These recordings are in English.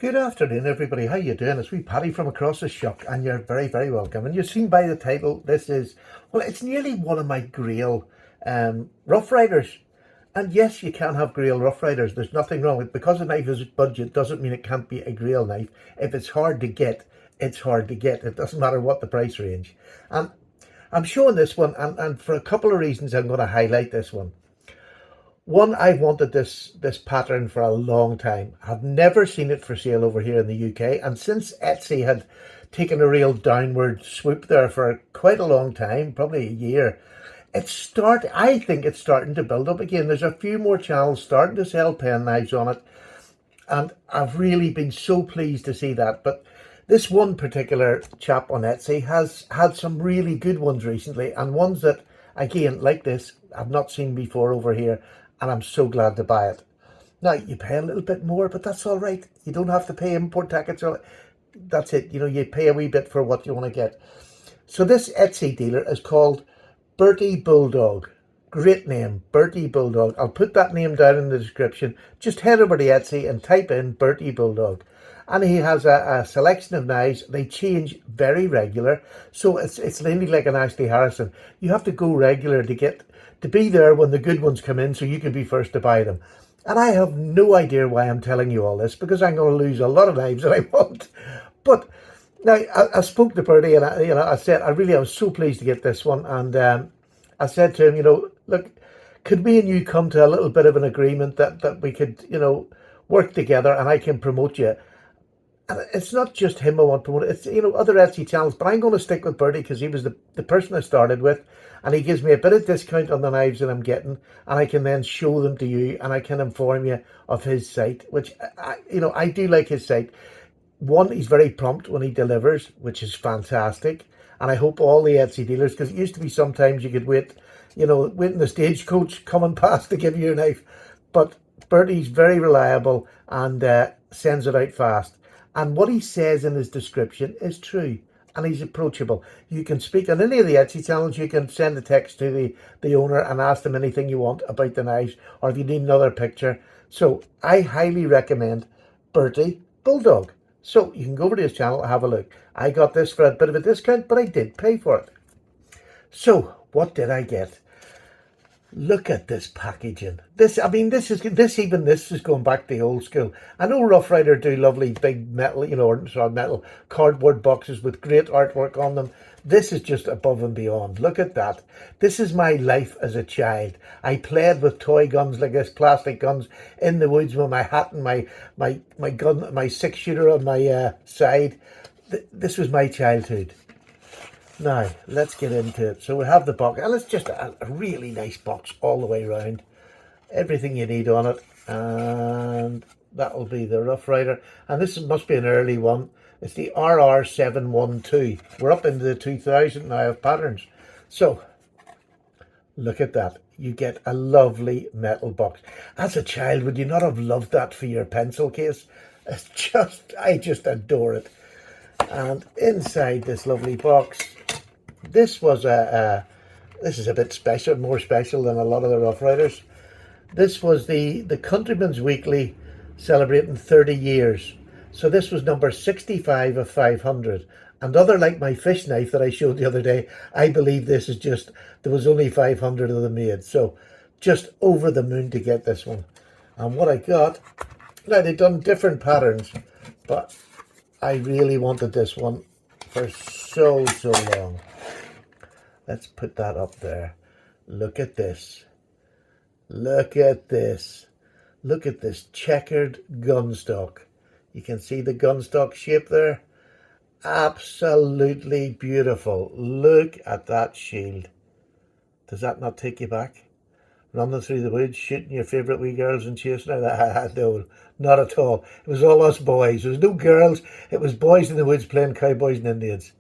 Good afternoon, everybody. How you doing? It's me, Paddy from across the shop, and you're very, very welcome. And you've seen by the title, this is, well, it's nearly one of my Grail Rough Riders. And yes, you can have Grail Rough Riders. There's nothing wrong with it. Because a knife is budget doesn't mean it can't be a Grail knife. If it's hard to get, it's hard to get. It doesn't matter what the price range. And I'm showing this one, and for a couple of reasons, I'm going to highlight this one. One, I've wanted this pattern for a long time. I've never seen it for sale over here in the UK, and since Etsy had taken a real downward swoop there for quite a long time, probably a year, I think it's starting to build up again. There's a few more channels starting to sell pen knives on it, and I've really been so pleased to see that. But this one particular chap on Etsy has had some really good ones recently, and ones that, again, like this, I've not seen before over here, and I'm so glad to buy it. Now, you pay a little bit more, but that's all right. You don't have to pay import tax. That's it. You pay a wee bit for what you want to get. So this Etsy dealer is called Bertie Bulldog. Great name, Bertie Bulldog. I'll put that name down in the description. Just head over to Etsy and type in Bertie Bulldog. And he has a selection of knives. They change very regular. So it's nearly like an Ashley Harrison. You have to go regular to be there when the good ones come in, so you can be first to buy them. And I have no idea why I'm telling you all this, because I'm going to lose a lot of knives that I want. But now I spoke to Bertie, and I said I was so pleased to get this one. And I said to him, look, could me and you come to a little bit of an agreement that we could, work together, and I can promote you. And it's not just him I want to promote. It's, other Etsy channels. But I'm going to stick with Bertie because he was the person I started with. And he gives me a bit of discount on the knives that I'm getting. And I can then show them to you. And I can inform you of his site, which, I do like his site. One, he's very prompt when he delivers, which is fantastic. And I hope all the Etsy dealers, because it used to be sometimes you could wait in the stagecoach coming past to give you a knife. But Bertie's very reliable and sends it out fast. And what he says in his description is true. And he's approachable. You can speak on any of the Etsy channels. You can send a text to the owner and ask them anything you want about the knives, or if you need another picture. So I highly recommend Bertie Bulldog. So you can go over to his channel and have a look. I got this for a bit of a discount, but I did pay for it. So what did I get? Look at this packaging. This is going back to the old school. I know Rough Rider do lovely big metal, metal cardboard boxes with great artwork on them. This is just above and beyond. Look at that. This is my life as a child. I played with toy guns like this, plastic guns, in the woods with my hat and my gun, my 6-shooter on my side. This was my childhood. Now, let's get into it. So we have the box, and it's just a really nice box all the way around. Everything you need on it, and that'll be the Rough Rider. And this must be an early one. It's the RR712. We're up into the 2000 now of patterns. So, look at that. You get a lovely metal box. As a child, would you not have loved that for your pencil case? I just adore it. And inside this lovely box, this is a bit special, more special than a lot of the Rough Riders. This was the Countryman's Weekly celebrating 30 years. So this was number 65 of 500. And other like my fish knife that I showed the other day, I believe this is there was only 500 of them made. So just over the moon to get this one. And what I got, now they've done different patterns, but I really wanted this one for so long. Let's put that up there. Look at this. Look at this. Look at this checkered gun stock. You can see the gun stock shape there. Absolutely beautiful. Look at that shield. Does that not take you back? Running through the woods, shooting your favourite wee girls and chasing her? No, not at all. It was all us boys. There was no girls. It was boys in the woods playing cowboys and Indians.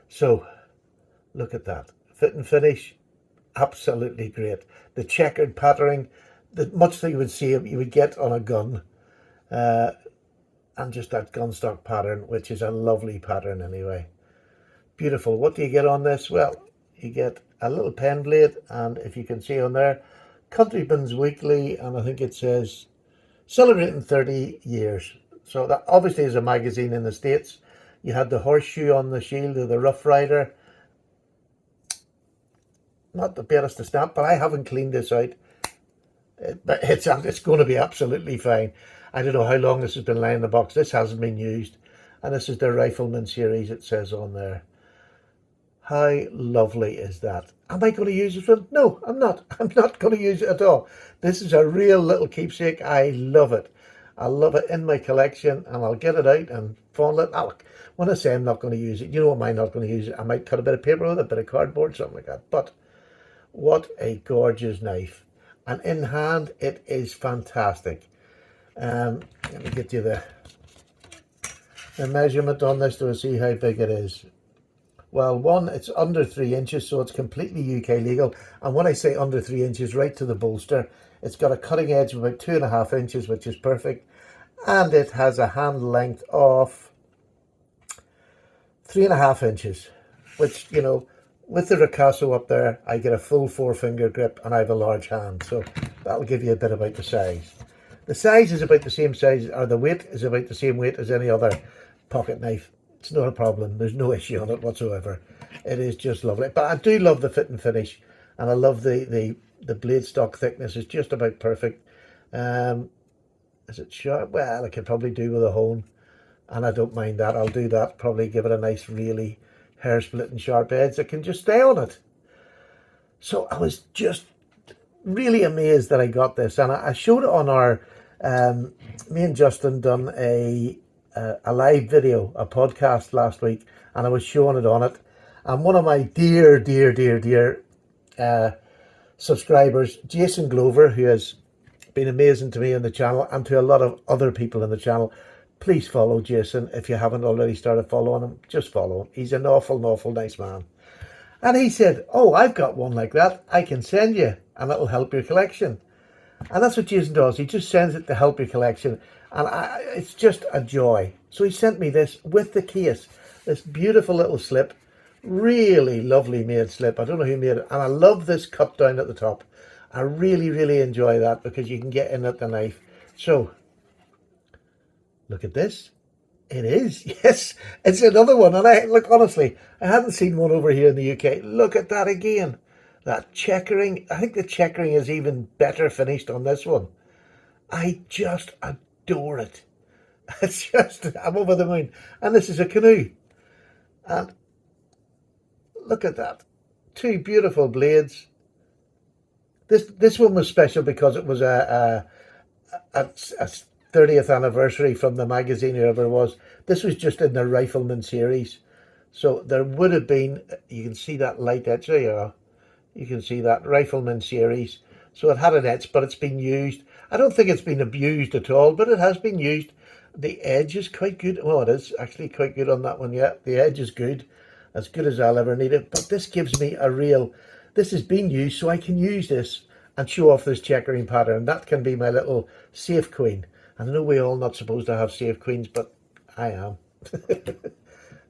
So, look at that. Fit and finish, absolutely great. The checkered patterning, much that you would get on a gun. And just that gun stock pattern, which is a lovely pattern anyway. Beautiful. What do you get on this? Well, you get a little pen blade, and if you can see on there, Countryman's Weekly, and I think it says celebrating 30 years. So that obviously is a magazine in the States. You had the horseshoe on the shield of the Rough Rider. Not the best to stamp, but I haven't cleaned this out. But it's going to be absolutely fine. I don't know how long this has been lying in the box. This hasn't been used. And this is the Rifleman series, it says on there. How lovely is that? Am I going to use this one? No, I'm not. I'm not going to use it at all. This is a real little keepsake. I love it. I love it in my collection, and I'll get it out and fondle it. When I say I'm not going to use it, you know what I'm not going to use it? I might cut a bit of paper with it, a bit of cardboard, something like that. But what a gorgeous knife. And in hand, it is fantastic. Let me get you the measurement on this to see how big it is. Well, one, it's under 3 inches, so it's completely UK legal. And when I say under 3 inches, right to the bolster, it's got a cutting edge of about 2.5 inches, which is perfect. And it has a hand length of 3.5 inches, which, you know, with the ricasso up there, I get a full 4-finger grip and I have a large hand. So that'll give you a bit about the size. The size is about the same size, or the weight is about the same weight as any other pocket knife. It's not a problem. There's no issue on it whatsoever. It is just lovely. But I do love the fit and finish, and I love the blade stock thickness. It's just about perfect. Is it sharp? Well, I could probably do with a hone, and I don't mind that. I'll do that. Probably give it a nice, really hair-splitting sharp edge that can just stay on it. So I was just really amazed that I got this, and I showed it on our. Me and Justin done a live video, a podcast last week, and I was showing it on it. And one of my dear subscribers, Jason Glover, who has been amazing to me on the channel and to a lot of other people in the channel. Please follow Jason if you haven't already started following him. Just follow him. He's an awful nice man. And he said, "Oh, I've got one like that. I can send you, and it'll help your collection." And that's what Jason does. He just sends it to help your collection. And it's just a joy. So he sent me this with the case. This beautiful little slip. Really lovely made slip. I don't know who made it. And I love this cut down at the top. I really enjoy that because you can get in at the knife. So, look at this. It is. Yes, it's another one. And look, honestly, I hadn't seen one over here in the UK. Look at that again. That checkering. I think the checkering is even better finished on this one. I just adore it. It's just, I'm over the moon. And this is a canoe. And look at that. 2 beautiful blades. This one was special because it was a 30th anniversary from the magazine, whoever it was. This was just in the Rifleman series. So there would have been, you can see that light edge. There you are. You can see that Rifleman series. So it had an etch, but it's been used. I don't think it's been abused at all, but it has been used. The edge is quite good. Well, it is actually quite good on that one. Yeah, the edge is good. As good as I'll ever need it. But this gives me a real... This has been used, so I can use this and show off this checkering pattern. That can be my little safe queen. And I know we're all not supposed to have safe queens, but I am.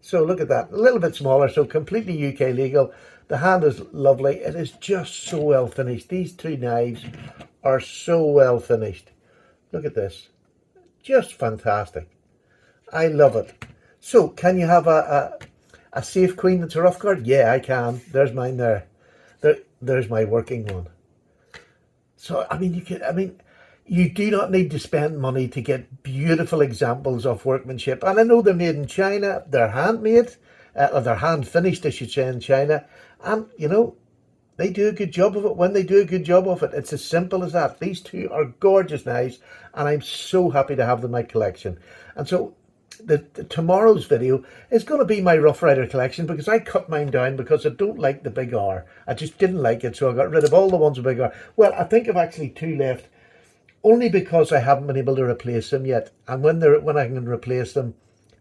So look at that. A little bit smaller, so completely UK legal. The hand is lovely. It is just so well finished. These 2 knives are so well finished. Look at this. Just fantastic. I love it. So, can you have a safe queen that's a rough guard? Yeah, I can. There's mine there. There's my working one. So, I mean, you do not need to spend money to get beautiful examples of workmanship. And I know they're made in China. They're handmade. Or they're hand finished, I should say, in China. And, you know, they do a good job of it. When they do a good job of it, it's as simple as that. These 2 are gorgeous knives, and I'm so happy to have them in my collection. And so tomorrow's video is going to be my Rough Rider collection, because I cut mine down because I don't like the big R. I just didn't like it, so I got rid of all the ones with big R. Well, I think I've actually 2 left, only because I haven't been able to replace them yet. And when I can replace them,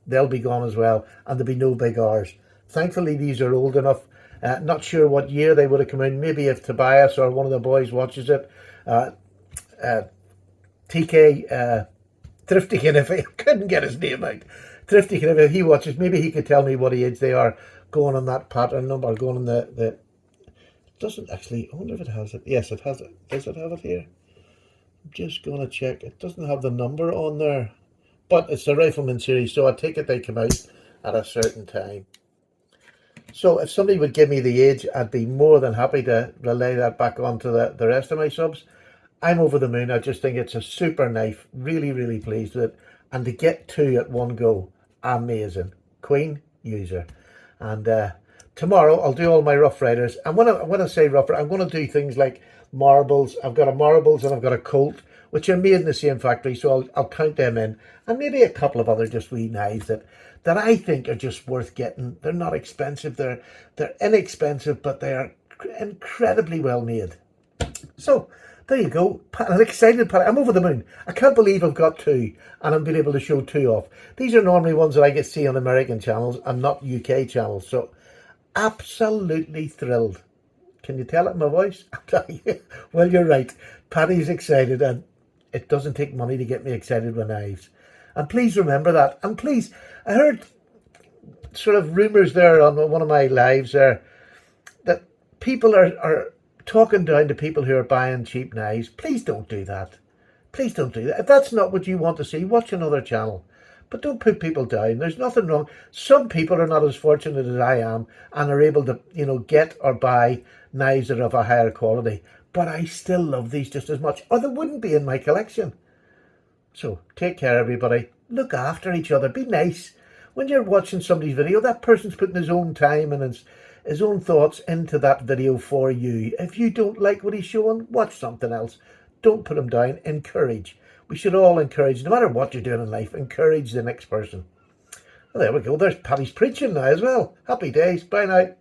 they'll be gone as well, and there'll be no big R's. Thankfully, these are old enough. Not sure what year they would have come in. Maybe if Tobias or one of the boys watches it. TK Thrifty, if I couldn't get his name out. Thrifty, if he watches, maybe he could tell me what age they are going on that pattern number, going on the doesn't actually, I wonder if it has it. Yes, it has it. Does it have it here? I'm just going to check. It doesn't have the number on there, but it's the Rifleman series, so I take it they come out at a certain time. So if somebody would give me the age, I'd be more than happy to relay that back onto the rest of my subs. I'm over the moon. I just think it's a super knife. Really, really pleased with it. And to get two at one go, amazing. Queen user. And tomorrow I'll do all my Rough Riders. And when I say Rough Rider, I'm going to do things like marbles. I've got a marbles and I've got a Colt, which are made in the same factory. So I'll count them in. And maybe a couple of other just wee knives that I think are just worth getting. They're not expensive. They're inexpensive, but they are incredibly well made. So there you go. An excited Paddy. I'm over the moon. I can't believe I've got two and I'm being able to show two off. These are normally ones that I get to see on American channels and not UK channels. So absolutely thrilled. Can you tell it in my voice? Well, you're right. Paddy's excited, and it doesn't take money to get me excited with knives. And please remember that. And please, I heard sort of rumours there on one of my lives there that people are talking down to people who are buying cheap knives. Please don't do that. Please don't do that. If that's not what you want to see, watch another channel. But don't put people down. There's nothing wrong. Some people are not as fortunate as I am and are able to, get or buy knives that are of a higher quality. But I still love these just as much, or they wouldn't be in my collection. So take care, everybody. Look after each other. Be nice. When you're watching somebody's video, that person's putting his own time and his own thoughts into that video for you. If you don't like what he's showing, watch something else. Don't put him down. Encourage. We should all encourage, no matter what you're doing in life, encourage the next person. Well, there we go. There's Paddy's preaching now as well. Happy days. Bye now.